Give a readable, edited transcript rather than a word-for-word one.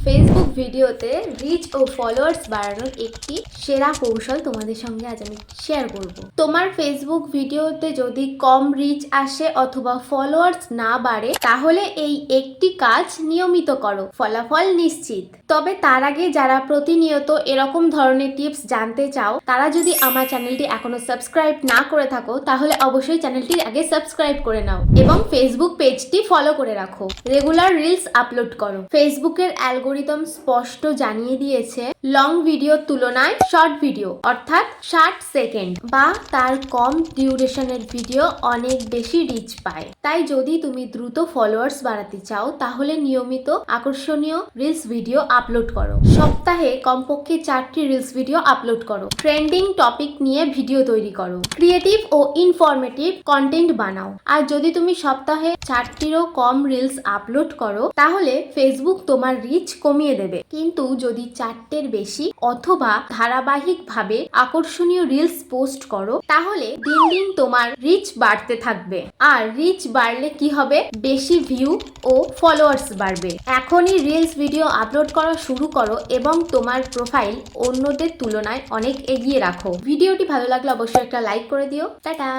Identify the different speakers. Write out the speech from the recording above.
Speaker 1: Facebook ভিডিওতে rich ও followers বাড়ানোর একটি সেরা কৌশল তোমাদের সঙ্গে আজ আমি শেয়ার করব। তোমার ফেসবুক ভিডিওতে যদি কম রিচ আসে অথবা ফলোয়ার্স না বাড়ে, তাহলে এই একটি কাজ নিয়মিত করো, ফলাফল নিশ্চিত। তবে তার আগে যারা প্রতিনিয়ত এরকম ধরনের টিপস জানতে চাও, তারা যদি আমার চ্যানেলটি এখনো সাবস্ক্রাইব না করে থাকো, তাহলে অবশ্যই চ্যানেলটি আগে সাবস্ক্রাইব করে নাও এবং ফেসবুক পেজটি ফলো করে রাখো। রেগুলার রিলস আপলোড করো। ফেসবুকের অ্যালগোরিদম স্পষ্ট জানিয়ে দিয়েছে, লং ভিডিওর তুলনায় শর্ট ভিডিও অর্থাৎ 60 সেকেন্ড বা তার কম ডিউরেশনের ভিডিও অনেক বেশি রিচ পায়। তাই যদি তুমি দ্রুত ফলোয়ার্স বাড়াতে চাও, তাহলে নিয়মিত আকর্ষণীয় রিলস ভিডিও আপলোড করো। সপ্তাহে কমপক্ষে 4টি রিলস ভিডিও আপলোড করো। ট্রেন্ডিং টপিক নিয়ে ভিডিও তৈরি করো। ক্রিয়েটিভ ও ইনফরমেটিভ কন্টেন্ট বানাও। আর যদি তুমি সপ্তাহে 4টিরও কম রিলস আপলোড করো, তাহলে ফেসবুক তোমার রিচ কমিয়ে দেবে। কিন্তু যদি 4টের বেশি অথবা ধারাবাহিকভাবে আকর্ষণীয় রিলস পোস্ট করো, তাহলে দিন দিন তোমার রিচ বাড়তে থাকবে। আর রিচ বাড়লে কি হবে? বেশি ভিউ ও ফলোয়ার্স বাড়বে। এখনই রিলস ভিডিও আপলোড করা শুরু করো এবং তোমার প্রোফাইল অন্যদের তুলনায় অনেক এগিয়ে রাখো। ভিডিওটি ভালো লাগলে অবশ্যই একটা লাইক করে দিও। টাটা।